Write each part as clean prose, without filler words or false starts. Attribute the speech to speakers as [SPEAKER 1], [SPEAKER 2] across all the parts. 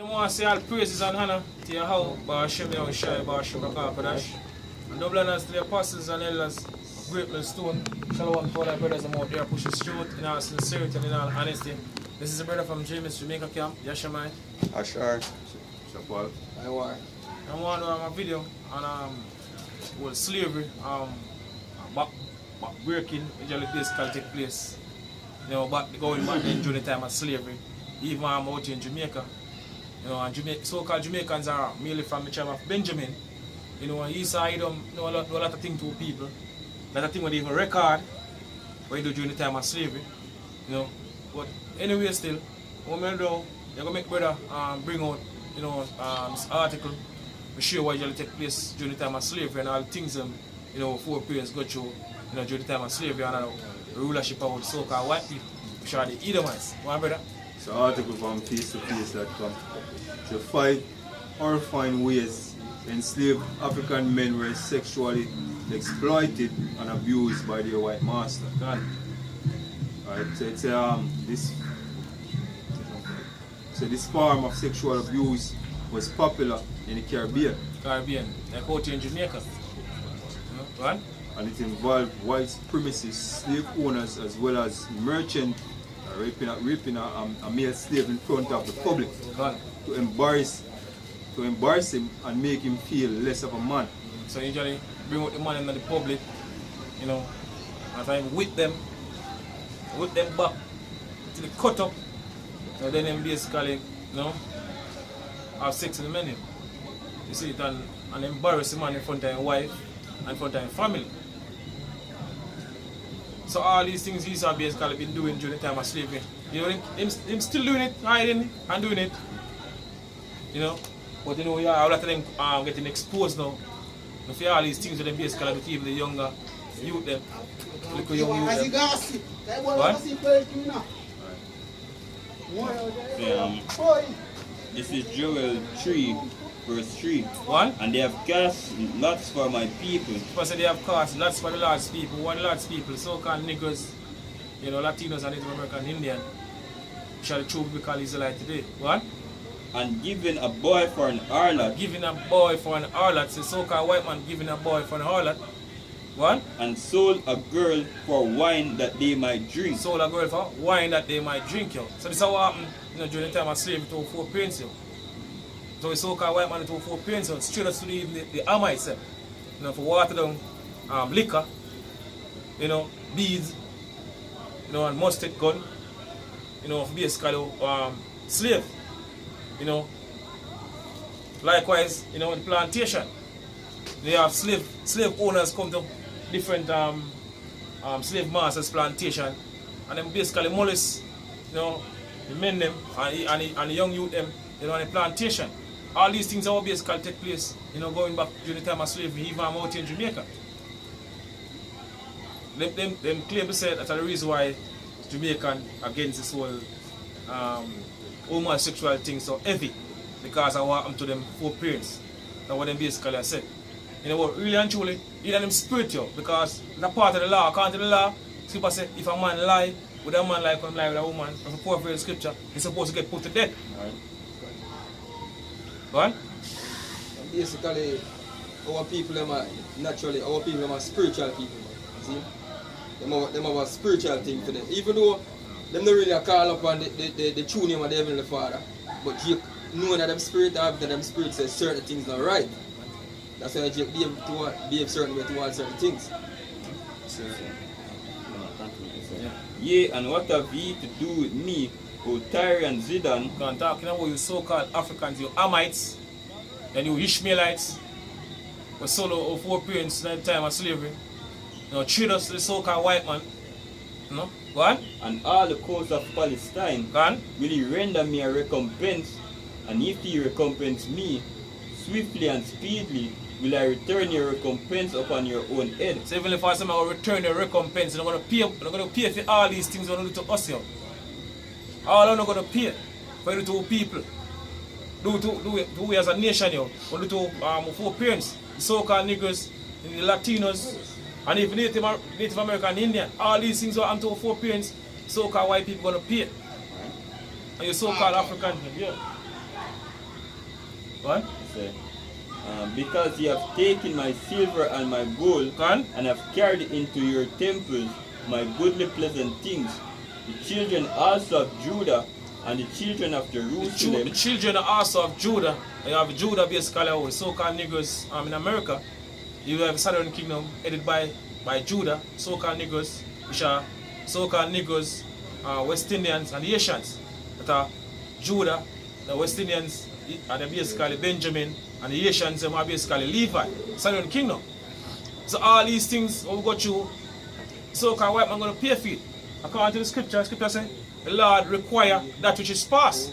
[SPEAKER 1] I want to say all praises and honor to your how, Bashim Yahushai, Bashim Rakapadash. And double honors to the apostles and elders, great millstone. Shalom to all our brothers and out there pushing truth in all sincerity and in all honesty. This is a brother from Jamaica camp, Yashamai.
[SPEAKER 2] Ashar. Shapal.
[SPEAKER 1] I want a video on well, slavery, back breaking, usually basically take place. You know, back going back then during the time of slavery. Even I'm out here in Jamaica. You know, and so-called Jamaicans are mainly from the tribe of Benjamin. You know, and he side know a lot of things to people. A lot of things when they even record what you do during the time of slavery. You know. But anyway still, what I'm do, you're gonna make brother bring out, you know, this article to show what usually take place during the time of slavery and all the things you know, four parents go through, you know, during the time of slavery and the rulership of the so-called white people, which are the Edomites. What brother?
[SPEAKER 2] It's an article from face-to-face.com. So 5 horrifying ways enslaved African men were sexually exploited and abused by their white master. Alright, so it's this form of sexual abuse was popular in the Caribbean.
[SPEAKER 1] Like out here in Jamaica. Right?
[SPEAKER 2] And it involved white supremacist slave owners as well as merchants raping a male slave in front of the public to embarrass him and make him feel less of a man.
[SPEAKER 1] So usually bring out the man in the public, you know, and try and whip them back to the cut up, and then them basically, you know, have sex with the men. You see it and embarrass the man in front of his wife and in front of his family. So all these things he's basically been doing during the time of slavery. You know, him still doing it, hiding and doing it. You know, but you know, yeah, a lot of them getting exposed now. You see all these things that they basically with even the younger youth them. Little young youth them. What?
[SPEAKER 3] This is Joel 3, verse 3.
[SPEAKER 1] What?
[SPEAKER 3] And they have cast lots for my people.
[SPEAKER 1] People say they have cast lots for the Lord's people. One Lord's people, so-called niggers, you know, Latinos and Native American Indian. Shall the true people call Israelite today. What?
[SPEAKER 3] And giving a boy for an harlot.
[SPEAKER 1] Giving a boy for an harlot. So so-called white man giving a boy for an harlot. What?
[SPEAKER 3] And sold a girl for wine that they might drink.
[SPEAKER 1] Sold a girl for wine that they might drink, yo. So this is what happened, you know, during the time of slavery to 4 parents, yo. So the so-called white man to 4 parents, yo, straight up to the Amites, you know, for water down liquor, you know, beads, you know, and mustard gun, you know, for basically slave, you know. Likewise, you know, in plantation, they have slave owners come to different slave masters plantation, and then basically molest, you know, the men them and the young youth them, you know, on the plantation. All these things are basically take place, you know, going back during the time of slavery, even out in Jamaica. Them claim to say that's the reason why Jamaican against this whole homosexual thing so heavy, because of what happened to them 4 parents. That's what them basically said. You know what, really and truly, either them spiritual, because it's part of the law. According to the law, people say if a man lie with a man like when lie with a woman, if a poor in scripture, he's supposed to get put to death.
[SPEAKER 3] Right.
[SPEAKER 1] Go on?
[SPEAKER 4] Basically, our people are naturally, our people are spiritual people. See? Them have a spiritual thing for them. Even though them don't really call upon the true name of the Heavenly Father, but you know that them spirit after them spirit says certain things not right. That's why you behave certain way towards certain things.
[SPEAKER 3] Yea, and what have ye to do with me, O Tyre and Zidon?
[SPEAKER 1] I'm talking about you so-called Africans, you Amites, and you Ishmaelites, were solo of 4 parents in the time of slavery. You know, treat us the so-called white man. You know? Go on?
[SPEAKER 3] And all the coasts of Palestine,
[SPEAKER 1] Go on?
[SPEAKER 3] will ye render me a recompense? And if ye recompense me, swiftly and speedily will I return your recompense upon your own head.
[SPEAKER 1] So even if I say I'm going to return your recompense, I'm going to pay for all these things you're going to do to us here. All I'm not going to pay for you to people. Do we as a nation here. We do to 4 parents, the so-called niggers, the Latinos, and even Native American Indian. All these things are to 4 parents, so-called white people going to pay. And you so-called African, yeah. What?
[SPEAKER 3] Say, because you have taken my silver and my gold,
[SPEAKER 1] Can?
[SPEAKER 3] and have carried into your temples my goodly pleasant things. The children also of Judah and the children of Jerusalem.
[SPEAKER 1] The children also of Judah. You have Judah basically, or so-called Negroes in America. You have Southern Kingdom headed by Judah, so-called Negroes, which are so-called Negroes, West Indians and the Asians. That are Judah, the West Indians are basically Benjamin, and the Asians are basically Levi, Southern Kingdom. So all these things we go through, so-called white man going to pay for it. According to the scripture says, the Lord require that which is past.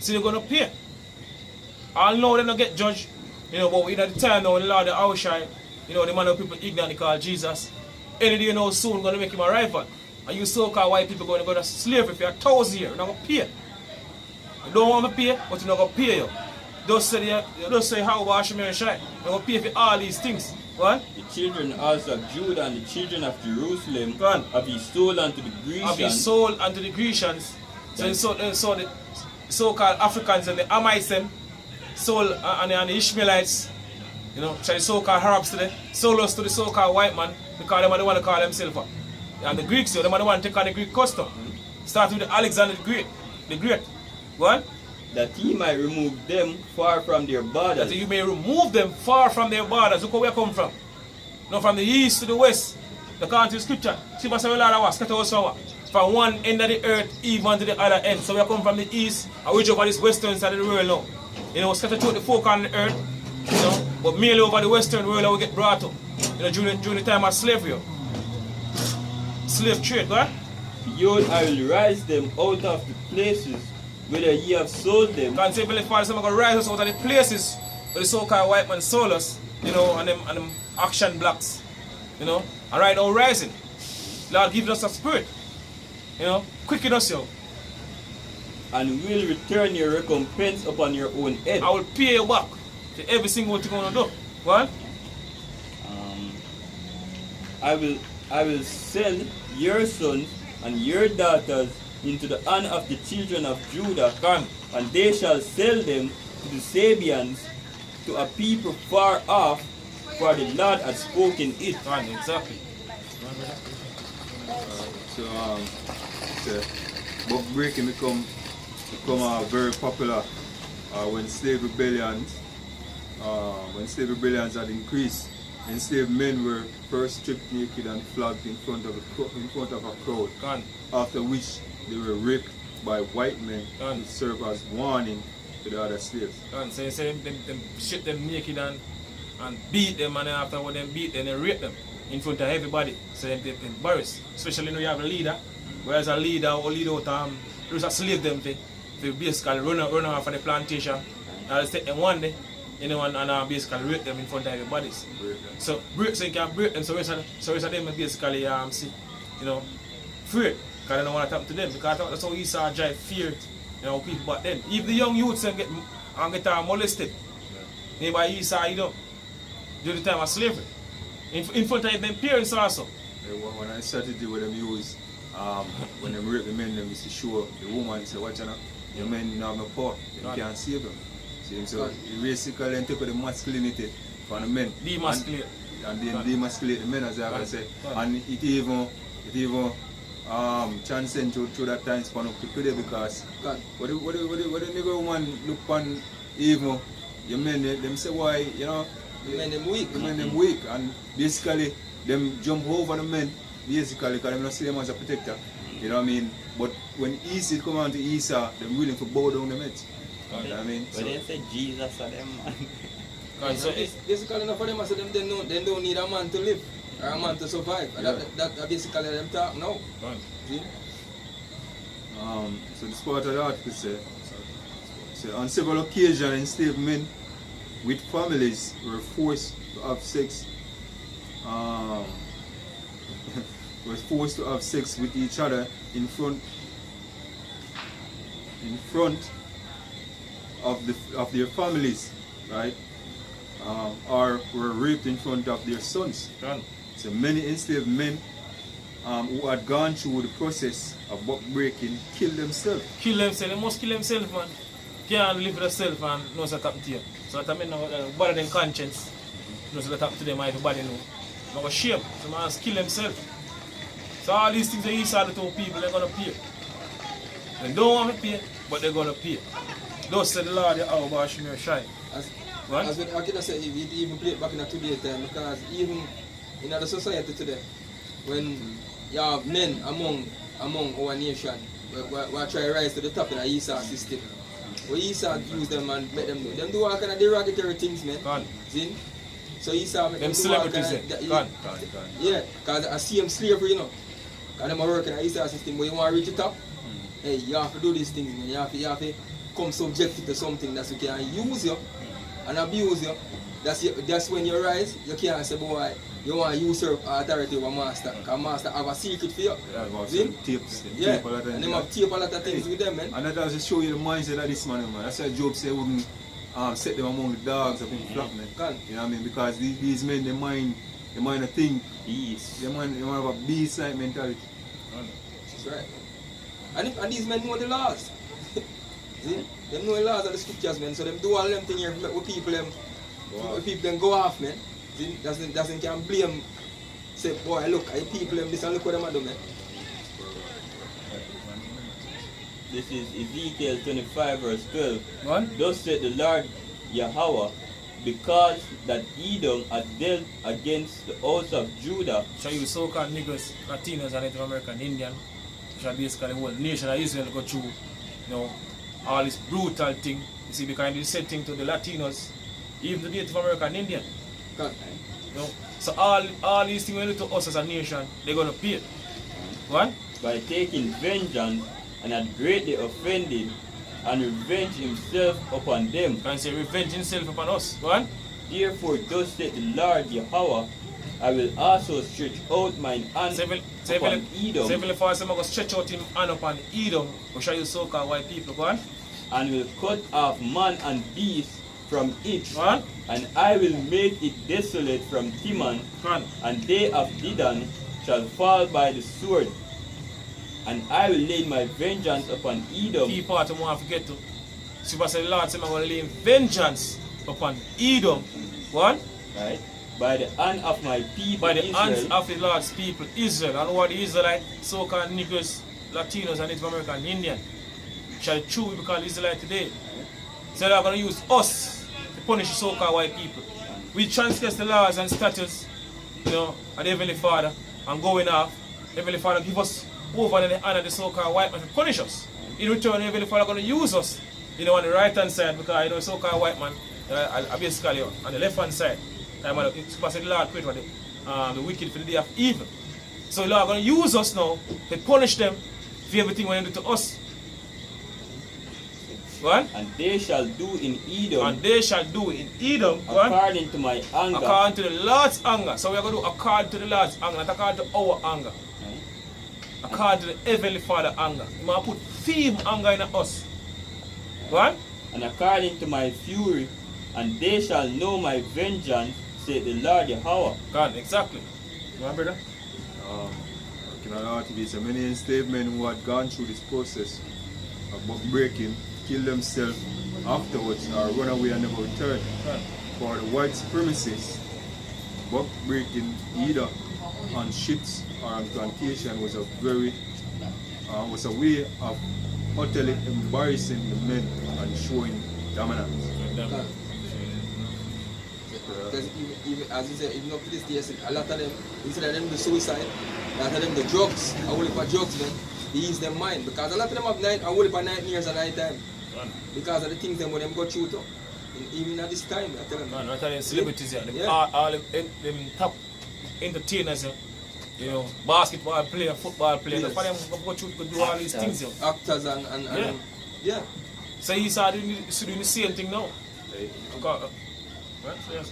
[SPEAKER 1] So you're going to pay. All know they don't get judged, but we at the time now, the Lord the outshine, the man of people ignorantly called Jesus. Any day now soon going to make him a rival. And you so-called white people going to go to slavery for 1,000 years. You're not going to pay. You don't want to pay, but you're not going to pay you. Just say how Hashem and Shai. You're going to pay for all these things. What?
[SPEAKER 3] The children also of Judah and the children of Jerusalem
[SPEAKER 1] Go on.
[SPEAKER 3] have he sold unto the Grecians.
[SPEAKER 1] Have been sold unto the Grecians. So the so-called Africans and the Amites them sold and the Ishmaelites, so the so-called Arabs today, sold us to the so-called white man because they are the one to call themselves up. And the Greeks, they are the one to take on the Greek custom. Starting with Alexander the Great. What?
[SPEAKER 3] That he might remove them far from their borders.
[SPEAKER 1] That you may remove them far from their borders. Look where we come from. Now from the east to the west. According to the scripture, from one end of the earth even to the other end. So we come from the east and reach over this western side of the world now. Scattered through the four corners of the earth. But mainly over the western world we get brought up. During the time of slavery. Slave trade, right?
[SPEAKER 3] Behold, I will rise them out of the places whether ye have sold them.
[SPEAKER 1] Can't say, Father, some are going to rise us out of the places where the so-called white man sold us, and them action blocks, and right now rising. Lord giving us a spirit, quicken us,
[SPEAKER 3] And will return your recompense upon your own head.
[SPEAKER 1] I will pay you back for every single thing you're going to do. What?
[SPEAKER 3] I will sell your sons and your daughters into the hand of the children of Judah, and they shall sell them to the Sabians, to a people far off, for the Lord has spoken it.
[SPEAKER 1] Exactly.
[SPEAKER 2] So book breaking become very popular when slave rebellions had increased. Enslaved men were first stripped naked and flogged in front of a crowd. After which they were raped by white men to serve as warning to the other slaves.
[SPEAKER 1] So you say them strip them naked and beat them, and then after what them beat them, they rape them in front of everybody. So they embarrassed. Especially when you have a leader, whereas a leader or leader out just a slave them to basically run off of the plantation. And take them one day, and basically rape them in front of everybody. So you can break them, so rest of them basically afraid. Because they don't want to happen to them. Because that's how Esau drive fear people back then. If the young youths get molested, by Esau, during the time of slavery. In front of them parents also.
[SPEAKER 2] When I started with them use, when they rape the men, them used to show the woman, say, watch out, your men have no power, you can't save them. See, so you basically take the masculinity from the men.
[SPEAKER 1] Demasculate.
[SPEAKER 2] And then demasculate the men, as I say. And it even transcend through that time span up to today, because what the nigga woman look on evil, your men them say why,
[SPEAKER 4] The men them weak.
[SPEAKER 2] The men them weak, and basically them jump over the men basically because them not see them as a protector. You know what I mean? But when Esau come on to Esau, them willing to bow down the men. You know what I mean?
[SPEAKER 3] But they say Jesus are them, man.
[SPEAKER 4] So basically enough for them, I say they don't need a man to live or a man to survive. And that basically them talk now. See?
[SPEAKER 2] So this part of the article say on several occasions enslaved men with families were forced to have sex with each other in front of their families, right? Or were raped in front of their sons. So many enslaved men who had gone through the process of buck breaking killed themselves.
[SPEAKER 1] Kill themselves, they must kill themselves, man. can't live with yourself and know what's happening to you. So that means bother them conscience, knows what's happening to them, everybody know. I'm going to shame, so man kill themselves. So all these things that you saw to people, they're going to pay. They don't want to pay, but they're going to pay. Thus said the Lord, the hour about Shemir shine.
[SPEAKER 4] As
[SPEAKER 1] What?
[SPEAKER 4] when I can say, it even played back in the today time, because even in the society today, when you have men among our nation, we try to rise to the top in the Esau system. Where Esau use them and make them do. Them do all kind of derogatory things, man.
[SPEAKER 1] God.
[SPEAKER 4] See? So Esau make
[SPEAKER 1] Them
[SPEAKER 4] them do all
[SPEAKER 1] celebrities,
[SPEAKER 4] kind of...
[SPEAKER 1] God.
[SPEAKER 4] Yeah, because I see them slavery, you know. Because them are working in the Esau system, but you want to reach the top, hey, you have to do these things, man. You have to come subjected to something that you can use you and abuse you. That's when you rise, you can't say, boy, you want to usurp authority over master. Because master have a secret for you.
[SPEAKER 2] Yeah, about
[SPEAKER 4] See?
[SPEAKER 2] some tips.
[SPEAKER 4] Yeah,
[SPEAKER 2] Tape a lot of
[SPEAKER 4] and them have tape a lot of things with them, man.
[SPEAKER 2] And that also show you the mindset of this man, man. That's why Job said wouldn't set them among the dogs up in the flock, man.
[SPEAKER 4] Can.
[SPEAKER 2] You know what I mean? Because these men, they mind a thing.
[SPEAKER 3] Beast.
[SPEAKER 2] They mind have a beast-like mentality.
[SPEAKER 4] That's right. And these men know the laws. See? They know the laws of the scriptures, man. So them do all them things here with people them.
[SPEAKER 2] Wow.
[SPEAKER 4] With people them go off, man. See? Doesn't can blame. Say, boy, look, I people them this and look what them are doing, man.
[SPEAKER 3] This is Ezekiel 25 verse 12.
[SPEAKER 1] What?
[SPEAKER 3] Thus said the Lord Yahweh, because that Edom had dealt against the house of Judah,
[SPEAKER 1] Shall use so-called Negroes, Latinos, and Native American Indian. Shall basically the whole nation of Israel go through, all this brutal thing. You see, because it's the same thing to the Latinos, even the Native American Indian.
[SPEAKER 4] Can.
[SPEAKER 1] So all these things when they do to us as a nation, they're gonna pay. What?
[SPEAKER 3] by taking vengeance, and had greatly offended, and revenged himself upon them.
[SPEAKER 1] Can say revenge himself upon us. Go on.
[SPEAKER 3] Therefore thus said the Lord Yahweh, I will also stretch out mine hand upon Edom,
[SPEAKER 1] Seven for I'm going to stretch out him hand upon Edom, which are you so-called white people. Go on.
[SPEAKER 3] and will cut off man and beast from it,
[SPEAKER 1] Go on.
[SPEAKER 3] and I will make it desolate from Timan,
[SPEAKER 1] Go on.
[SPEAKER 3] and they of Dedan shall fall by the sword. And I will lay my vengeance upon Edom.
[SPEAKER 1] Key part I want to forget to. Super said the Lord said I'm going to lay vengeance upon Edom. Go on.
[SPEAKER 3] Right? By the hand of my people
[SPEAKER 1] By the hands
[SPEAKER 3] Israel,
[SPEAKER 1] of the Lord's people, Israel, and what the Israelite, so-called Negroes, Latinos, and Native American Indian, shall truly be called Israelite today. So they're going to use us to punish the so-called white people. We transgress the laws and statutes, of the Heavenly Father, and going off. Heavenly Father give us over in the hand of the so-called white man to punish us. In return, the Heavenly Father going to use us, on the right-hand side, because the so-called white man, basically on the left-hand side. It's because the Lord created the wicked for the day of evil. So the Lord is going to use us now to punish them for everything when they do to us. What?
[SPEAKER 3] and they shall do in Edom
[SPEAKER 1] And they shall do in Edom
[SPEAKER 3] according to my anger.
[SPEAKER 1] according to the Lord's anger. So we are going to do according to the Lord's anger, not according to our anger.
[SPEAKER 3] Right?
[SPEAKER 1] According to the Heavenly Father anger. He might put firm anger in us. What?
[SPEAKER 3] And according to my fury, and they shall know my vengeance, said the Lord Yahweh.
[SPEAKER 1] God, exactly. You want, brother?
[SPEAKER 2] Looking at RTV, so many enslaved men who had gone through this process of buck breaking, killed themselves afterwards, or run away and never returned.
[SPEAKER 1] God.
[SPEAKER 2] For the white supremacists, buck breaking either on ships or on plantation was a way of utterly embarrassing the men and showing dominance.
[SPEAKER 1] Them.
[SPEAKER 4] Because even as you said, even up to this day, a lot of them, instead of them the suicide, a lot of them the drugs, a whole heap of drugs, man, they ease their mind. Because a lot of them have a whole heap of nightmares at night time. Because of the things them when them go through too. Even at this time, I tell them.
[SPEAKER 1] Man, I tell you, celebrities here,
[SPEAKER 4] Yeah.
[SPEAKER 1] all them top entertainers, basketball player, football player,
[SPEAKER 4] Yes.
[SPEAKER 1] for them go through to do all these things.
[SPEAKER 4] Actors and yeah.
[SPEAKER 1] So he's doing the same thing now.
[SPEAKER 2] Right?
[SPEAKER 1] Okay. Right? So yes.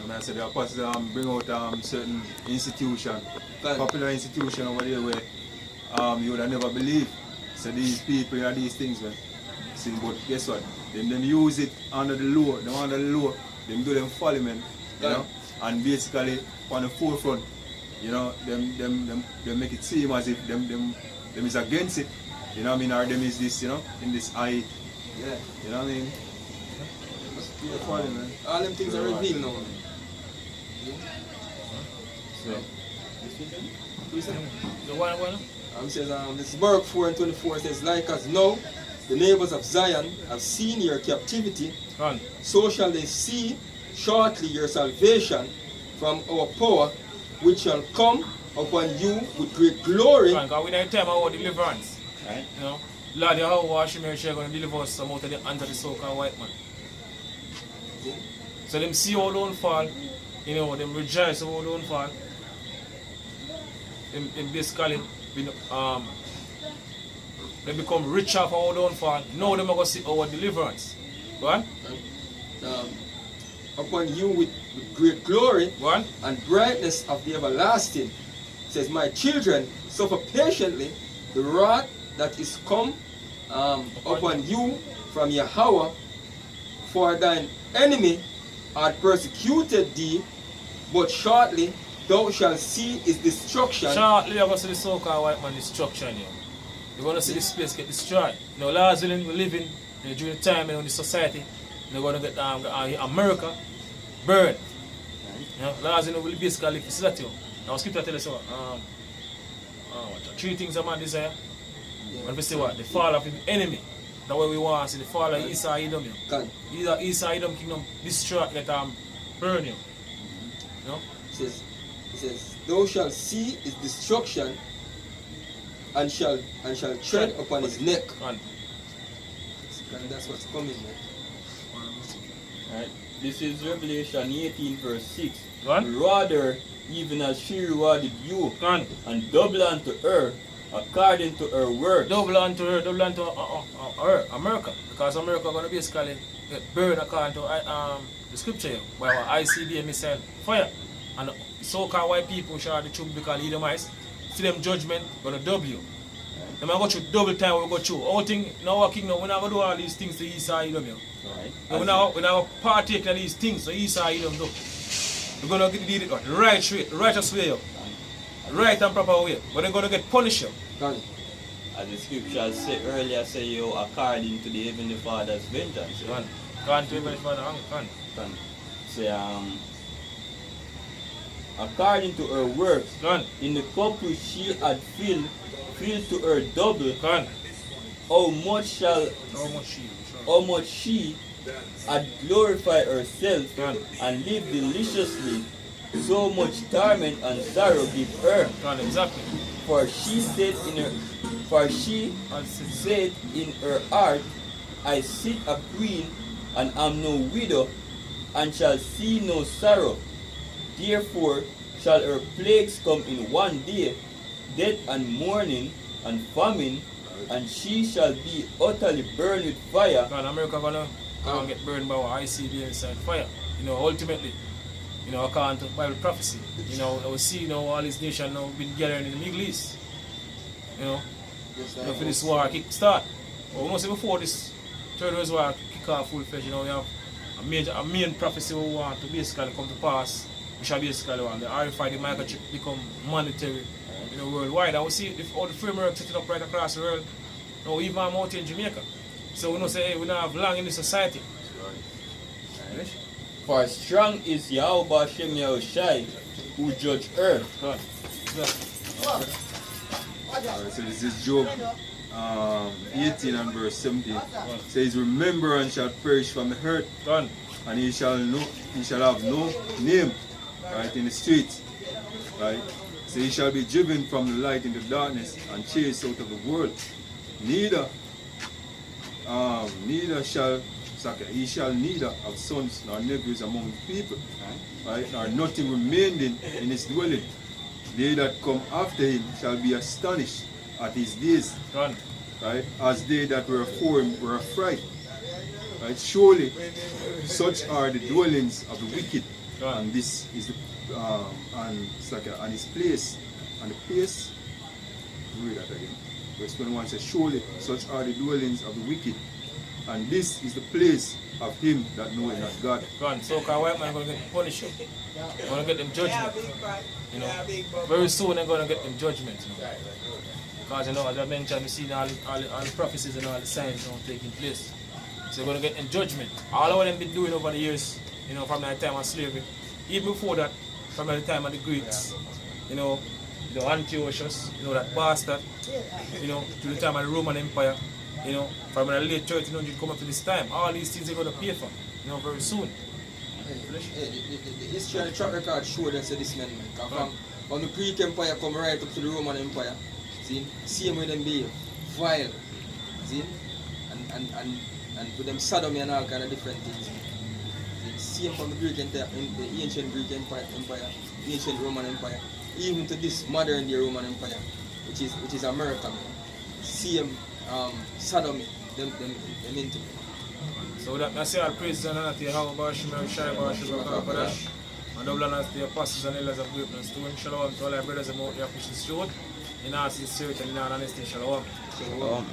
[SPEAKER 2] And I said, the bring out certain institution,
[SPEAKER 4] Right.
[SPEAKER 2] popular institution over there where you would have never believed. So these people are these things, man. See, but guess what? Them use it under the law. Them under the law, them do them folly, man. You know? And basically on the forefront, them make it seem as if them is against it. You know what I mean? Or them is this, in this high
[SPEAKER 4] Yeah.
[SPEAKER 2] You know what I mean? Be a funny, man.
[SPEAKER 4] All them things are revealed now.
[SPEAKER 3] So,
[SPEAKER 4] You see?
[SPEAKER 1] The one.
[SPEAKER 4] Says, this Baruch 4:24 says, like as now the neighbors of Zion have seen your captivity,
[SPEAKER 1] Run.
[SPEAKER 4] so shall they see shortly your salvation from our power, which shall come upon you with great glory.
[SPEAKER 1] Because we don't tell about deliverance.
[SPEAKER 3] right?
[SPEAKER 1] You know, Lord, how Washington is going to deliver us from out of the hands of the so-called white man. So them see our downfall, you know, them rejoice over our downfall. Them basically, they become richer for our downfall. Now they're going to see our deliverance. What?
[SPEAKER 4] Upon you with great glory
[SPEAKER 1] What?
[SPEAKER 4] and brightness of the everlasting. Says, my children, suffer patiently the wrath that is come upon you from Yahweh, for thine enemy hath persecuted thee, but shortly thou shalt see his destruction.
[SPEAKER 1] Shortly you're going to see the so-called white man destruction. You're going to see this place get destroyed. You know, Lord willing, we're living during the time in the society. They're going to get America burned. You know, Lord willing, will basically facilitate you. Now, scripture tell us what? Three things a man desire. And we say what? The fall of his enemy. That's what we want to see. The fall of Esau Edom. Esau Edom kingdom destroy, get burn you. You know?
[SPEAKER 4] It says, thou shalt see his destruction and shall tread upon his neck.
[SPEAKER 1] And
[SPEAKER 4] that's what's coming, man.
[SPEAKER 3] Right? This is Revelation 18 verse 6.
[SPEAKER 1] Run.
[SPEAKER 3] Rather, even as she rewarded you,
[SPEAKER 1] Run.
[SPEAKER 3] and double unto her, according to her word.
[SPEAKER 1] Double unto her, her, America. Because America going to basically get burned according to the scripture here, by our ICBM missile fire. And so-called white people shall the truth because Edomites, see them judgment, going to double you. They might go through double time we go through. All thing in our kingdom, we're not going to do all these things to Esau Edom.
[SPEAKER 3] Right?
[SPEAKER 1] We're not partake of these things so Esau Edom do. We're going to get the righteous way, right and proper way. But they're going to get punished.
[SPEAKER 4] Done.
[SPEAKER 3] As the scripture said earlier, say you according to the heavenly Father's vengeance.
[SPEAKER 1] Go on to Heavenly Father,
[SPEAKER 3] Can say according to her works, in the cup which she had filled to her double. How much she had glorified herself and lived deliciously, so much torment and sorrow give her.
[SPEAKER 1] Exactly.
[SPEAKER 3] For she said in her heart, I sit a queen and am no widow, and shall see no sorrow. Therefore shall her plagues come in one day, death and mourning and famine, and she shall be utterly burned with fire.
[SPEAKER 1] And America gonna get burned by our ICBM inside fire. You know, ultimately, you know, according to Bible prophecy, you know, we see, you know, all these nations now been gathering in the Middle East. You know, for this war kick start. But we know say before this Third World War kick off full fledged, you know, we have a main prophecy we want to basically come to pass. We shall basically want the RFID microchip become mandatory, you know, worldwide. And we see all the framework setting up right across the world. You know, even out in Jamaica. So we know say, hey, we don't have long in the society.
[SPEAKER 3] Right. For strong is Yahweh Shem Yahushai, who judge earth.
[SPEAKER 1] God.
[SPEAKER 2] Alright, so this is Job 18 and verse 17. It says, remembrance shall perish from the earth,
[SPEAKER 1] God.
[SPEAKER 2] and he shall have no name, right, in the streets, right. So he shall be driven from the light into darkness and chased out of the world. Neither he shall neither have sons nor nephews among the people, right, nor nothing remaining in his dwelling. They that come after him shall be astonished at his days,
[SPEAKER 1] God.
[SPEAKER 2] right, as they that were afore him were afraid. Right, surely such are the dwellings of the wicked, and this is the and his place, and the place. Read that again. Verse 21 says, surely such are the dwellings of the wicked, and this is the place of him that knoweth not God.
[SPEAKER 1] God. So called white man gonna get punished. Gonna get them judgment. You know. Very soon they're gonna get them judgment, you know. Because you know, as I mentioned, we see all the prophecies and all the signs, you know, taking place. So you're going to get in judgment. All of what they've been doing over the years, you know, from the time of slavery, even before that, from the time of the Greeks, you know, the Antiochus, you know, that bastard, you know, to the time of the Roman Empire, you know, from the late 1300 come up to this time, all these things they're going to pay for, you know, very soon.
[SPEAKER 4] The history and the track record show that this man, from the Greek Empire come right up to the Roman Empire, see, same way them behave, vile, see, and with them sodomy and all kind of different things. See, same from the Greek Empire, the ancient Greek Empire, ancient Roman Empire, even to this modern day Roman Empire, which is America. Same sodomy, them into.
[SPEAKER 1] So that I say all praise and honor to Yahweh, Shemel, Shai, Sugar, Kapadash, and double honor to the apostles and elders of Great and Stone. Shalom to all our brothers and out there pushing the road in our sincerity and in our honesty. Shalom.
[SPEAKER 4] Shalom.